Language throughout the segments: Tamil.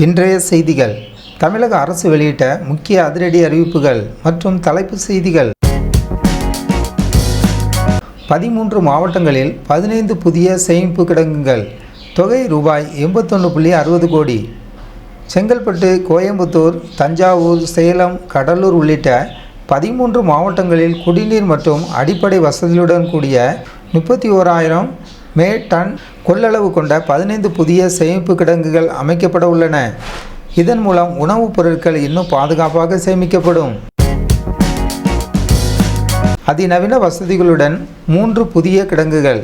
இன்றைய செய்திகள். தமிழக அரசு வெளியிட்ட முக்கிய அதிரடி அறிவிப்புகள் மற்றும் தலைப்பு செய்திகள். 13 மாவட்டங்களில் 15 புதிய சேமிப்பு கிடங்குகள். தொகை ரூபாய் 81.60 கோடி. செங்கல்பட்டு, கோயம்புத்தூர், தஞ்சாவூர், சேலம், கடலூர் உள்ளிட்ட 13 மாவட்டங்களில் குடிநீர் மற்றும் அடிப்படை வசதியுடன் கூடிய 31,000 டன் கொள்ளளவு கொண்ட 15 புதிய சேமிப்பு கிடங்குகள் அமைக்கப்பட உள்ளன. இதன் மூலம் உணவுப் பொருட்கள் இன்னும் பாதுகாப்பாக சேமிக்கப்படும். அதிநவீன வசதிகளுடன் 3 புதிய கிடங்குகள்.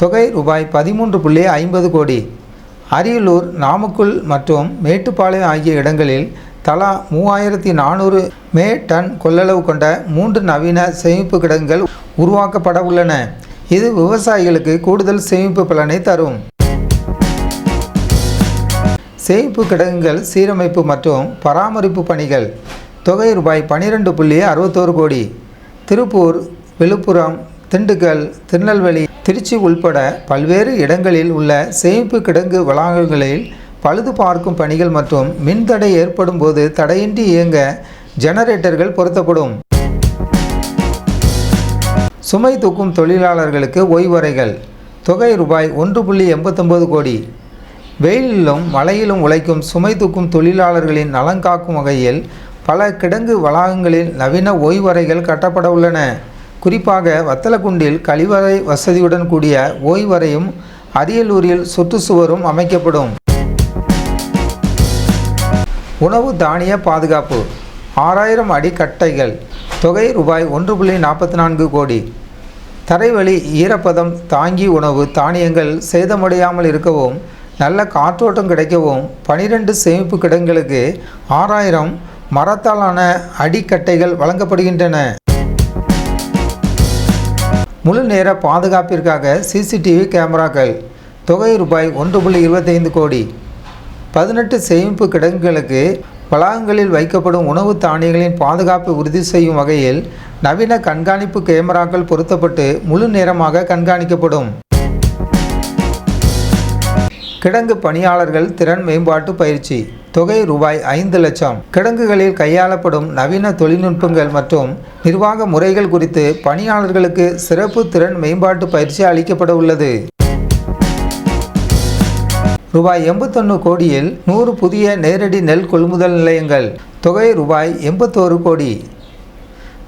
தொகை ரூபாய் 13.50 கோடி. அரியலூர், நாமக்கல் மற்றும் மேட்டுப்பாளையம் ஆகிய இடங்களில் தலா 3,400 டன் கொள்ளளவு கொண்ட 3 நவீன சேமிப்பு கிடங்குகள் உருவாக்கப்பட உள்ளன. இது விவசாயிகளுக்கு கூடுதல் சேமிப்பு பலனை தரும். சேமிப்பு கிடங்குகள் சீரமைப்பு மற்றும் பராமரிப்பு பணிகள். தொகை ரூபாய் 12.61 கோடி. திருப்பூர், விழுப்புரம், திண்டுக்கல், திருநெல்வேலி, திருச்சி உள்பட பல்வேறு இடங்களில் உள்ள சேமிப்பு கிடங்கு வளாகங்களில் பழுது பார்க்கும் பணிகள் மற்றும் மின்தடை ஏற்படும் போது தடையின்றி இயங்க ஜெனரேட்டர்கள் பொருத்தப்படும். சுமை தூக்கும் தொழிலாளர்களுக்கு ஓய்வறைகள். தொகை ரூபாய் 1.89 கோடி. வெயிலிலும் மழையிலும் உழைக்கும் சுமை தூக்கும் தொழிலாளர்களின் நலன் காக்கும் வகையில் பல கிடங்கு வளாகங்களில் நவீன ஓய்வறைகள் கட்டப்பட உள்ளன. குறிப்பாக வத்தலக்குண்டில் கழிவறை வசதியுடன் கூடிய ஓய்வறையும் அரியலூரில் சுற்றுச்சுவரும் அமைக்கப்படும். உணவு தானிய பாதுகாப்பு. 6,000 அடி கட்டைகள். தொகை ரூபாய் 1.44 கோடி. தரைவழி ஈரப்பதம் தாங்கி உணவு தானியங்கள் சேதமடையாமல் இருக்கவும் நல்ல காற்றோட்டம் கிடைக்கவும் 12 சேமிப்பு கிடங்குகளுக்கு 6,000 மரத்தாலான அடிக்கட்டைகள் வழங்கப்படுகின்றன. முழு நேர பாதுகாப்பிற்காக சிசிடிவி கேமராக்கள். தொகை ரூபாய் 1.25 கோடி. 18 சேமிப்பு கிடங்குகளுக்கு வளாகங்களில் வைக்கப்படும் உணவு தானியங்களின் பாதுகாப்பை உறுதி செய்யும் வகையில் நவீன கண்காணிப்பு கேமராக்கள் பொருத்தப்பட்டு முழு நேரமாக கண்காணிக்கப்படும். கிடங்கு பணியாளர்கள் திறன் மேம்பாட்டு பயிற்சி. தொகை ரூபாய் 5 லட்சம். கிடங்குகளில் கையாளப்படும் நவீன தொழில்நுட்பங்கள் மற்றும் நிர்வாக முறைகள் குறித்து பணியாளர்களுக்கு சிறப்பு திறன் மேம்பாட்டு பயிற்சி அளிக்கப்பட உள்ளது. ரூபாய் 81 கோடியில் 100 புதிய நேரடி நெல் கொள்முதல் நிலையங்கள். தொகை ரூபாய் 81 கோடி.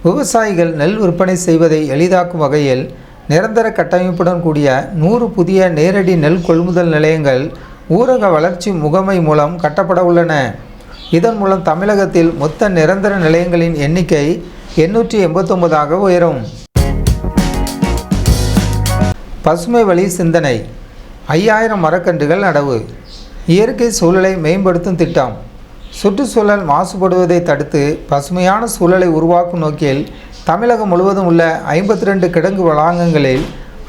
விவசாயிகள் நெல் விற்பனை செய்வதை எளிதாக்கும் வகையில் நிரந்தர கட்டமைப்புடன் கூடிய 100 புதிய நேரடி நெல் கொள்முதல் நிலையங்கள் ஊரக வளர்ச்சி முகமை மூலம் கட்டப்பட உள்ளன. இதன் மூலம் தமிழகத்தில் மொத்த நிரந்தர நிலையங்களின் எண்ணிக்கை 889 உயரும். பசுமை வழி சிந்தனை. 5,000 மரக்கன்றுகள் நடவு. இயற்கை சூழலை மேம்படுத்தும் திட்டம். சுற்றுச்சூழல் மாசுபடுவதை தடுத்து பசுமையான சூழலை உருவாக்கும் நோக்கில் தமிழகம் முழுவதும் உள்ள 52 கிடங்கு வளாகங்களில்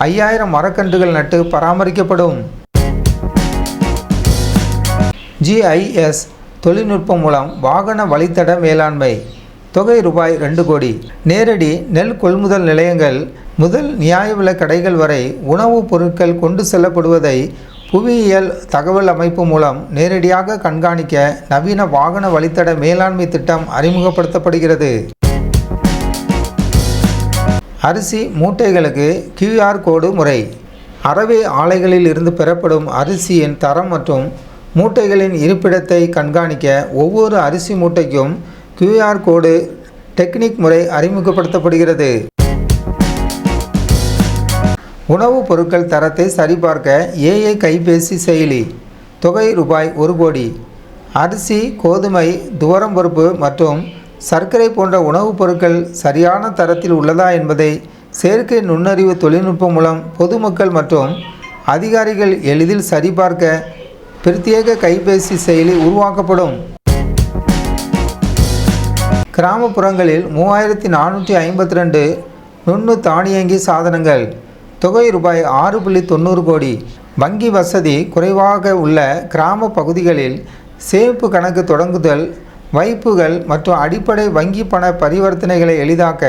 5,000 மரக்கன்றுகள் நட்டு பராமரிக்கப்படும். GIS தொழில்நுட்பம் மூலம் வாகன வழித்தட மேலாண்மை. தொகை ரூபாய் 2 கோடி. நேரடி நெல் கொள்முதல் நிலையங்கள் முதல் நியாய விலை கடைகள் வரை உணவுப் பொருட்கள் கொண்டு செல்லப்படுவதை புவியியல் தகவல் அமைப்பு மூலம் நேரடியாக கண்காணிக்க நவீன வாகன வழித்தட மேலாண்மை திட்டம் அறிமுகப்படுத்தப்படுகிறது. அரிசி மூட்டைகளுக்கு QR கோடு முறை. அரவே ஆலைகளில் இருந்து பெறப்படும் அரிசியின் தரம் மற்றும் மூட்டைகளின் இருப்பிடத்தை கண்காணிக்க ஒவ்வொரு அரிசி மூட்டைக்கும் QR கோடு டெக்னிக் முறை அறிமுகப்படுத்தப்படுகிறது. உணவுப் பொருட்கள் தரத்தை சரிபார்க்க AI கைபேசி செயலி. தொகை ரூபாய் 1 கோடி. அரிசி, கோதுமை, துவரம் பருப்பு மற்றும் சர்க்கரை போன்ற உணவுப் பொருட்கள் சரியான தரத்தில் உள்ளதா என்பதை செயற்கை நுண்ணறிவு தொழில்நுட்பம் மூலம் பொதுமக்கள் மற்றும் அதிகாரிகள் எளிதில் சரிபார்க்க பிரத்யேக கைபேசி செயலி உருவாக்கப்படும். கிராமப்புறங்களில் 3,452 நுண்ணு தானியங்கி சாதனங்கள். தொகை ரூபாய் 6.90 கோடி. வங்கி வசதி குறைவாக உள்ள கிராம பகுதிகளில் சேமிப்பு கணக்கு தொடங்குதல், வைப்புகள் மற்றும் அடிப்படை வங்கி பண பரிவர்த்தனைகளை எளிதாக்க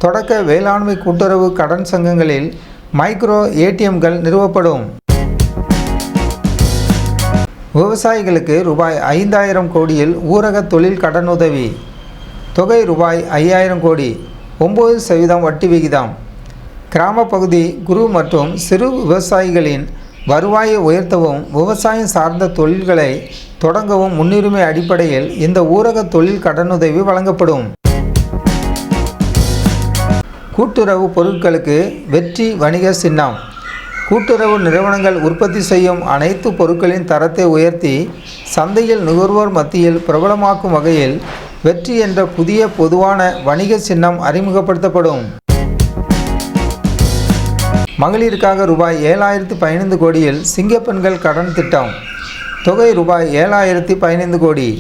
தொடக்க வேளாண்மை கூட்டுறவு கடன் சங்கங்களில் மைக்ரோ ATMகள் நிறுவப்படும். விவசாயிகளுக்கு ரூபாய் 5000 கோடியில் ஊரக தொழில் கடனுதவி. தொகை ரூபாய் 5000 கோடி. 9% வட்டி விகிதம். கிராம பகுதி குறு மற்றும் சிறு விவசாயிகளின் வருவாயை உயர்த்தவும் விவசாயம் சார்ந்த தொழில்களை தொடங்கவும் முன்னுரிமை அடிப்படையில் இந்த ஊரக தொழில் கடனுதவி வழங்கப்படும். கூட்டுறவு பொருட்களுக்கு வெற்றி வணிக சின்னம். கூட்டுறவு நிறுவனங்கள் உற்பத்தி செய்யும் அனைத்து பொருட்களின் தரத்தை உயர்த்தி சந்தையில் நுகர்வோர் மத்தியில் பிரபலமாக்கும் வகையில் வெற்றி என்ற புதிய பொதுவான வணிக சின்னம் அறிமுகப்படுத்தப்படும். மகளிருக்காக ரூபாய் 7015 கோடியில் சிங்கப்பெண்கள் கடன் திட்டம். தொகை ரூபாய் 7015 கோடி.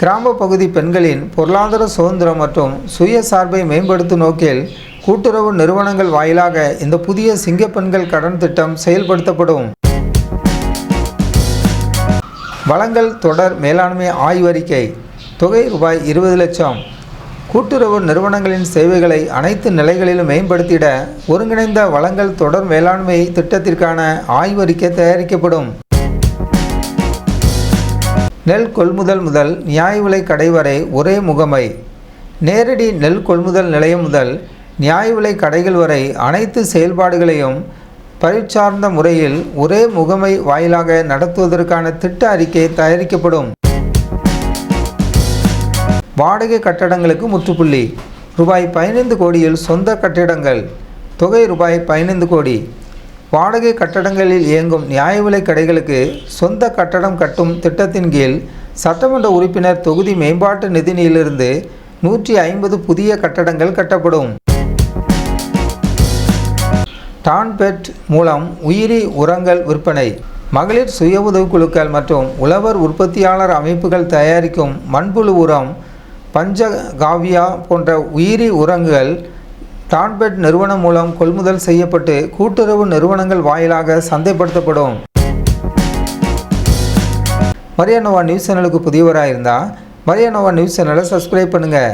கிராம பகுதி பெண்களின் பொருளாதார சுதந்திரம் மற்றும் சுயசார்பை மேம்படுத்தும் நோக்கில் கூட்டுறவு நிறுவனங்கள் வாயிலாக இந்த புதிய சிங்கப்பெண்கள் கடன் திட்டம் செயல்படுத்தப்படும். வளங்கள் தொடர் மேலாண்மை ஆய்வறிக்கை. தொகை ரூபாய் 20 லட்சம். கூட்டுறவு நிறுவனங்களின் சேவைகளை அனைத்து நிலைகளிலும் மேம்படுத்திட ஒருங்கிணைந்த வளங்கள் தொடர் மேலாண்மை திட்டத்திற்கான ஆய்வறிக்கை தயாரிக்கப்படும். நெல் கொள்முதல் முதல் நியாய விலை கடை வரை ஒரே முகமை. நேரடி நெல் கொள்முதல் நிலையம் முதல் நியாய விலை கடைகள் வரை அனைத்து செயல்பாடுகளையும் பரிசார்ந்த முறையில் ஒரே முகமை வாயிலாக நடத்துவதற்கான திட்ட அறிக்கை தயாரிக்கப்படும். வாடகை கட்டடங்களுக்கு முற்றுப்புள்ளி. ரூபாய் 15 கோடியில் சொந்த கட்டிடங்கள். தொகை ரூபாய் 15 கோடி. வாடகை கட்டடங்களில் இயங்கும் நியாய விலை கடைகளுக்கு சொந்த கட்டடம் கட்டும் திட்டத்தின் கீழ் சட்டமன்ற உறுப்பினர் தொகுதி மேம்பாட்டு நிதியிலிருந்து 150 புதிய கட்டடங்கள் கட்டப்படும். டான்பெட் மூலம் உயிரி உரங்கள் விற்பனை. மகளிர் சுய உதவிக்குழுக்கள் மற்றும் உழவர் உற்பத்தியாளர் அமைப்புகள் தயாரிக்கும் மண்புழு உரம், பஞ்சகாவியா போன்ற உயிரி உரங்கள் டான்பெட் நிறுவனம் மூலம் கொள்முதல் செய்யப்பட்டு கூட்டுறவு நிறுவனங்கள் வாயிலாக சந்தைப்படுத்தப்படும். மரியா நோவா நியூஸ் சேனலுக்கு புதியவராக இருந்தால் மரியா நோவா நியூஸ் சேனலை சப்ஸ்கிரைப் பண்ணுங்கள்.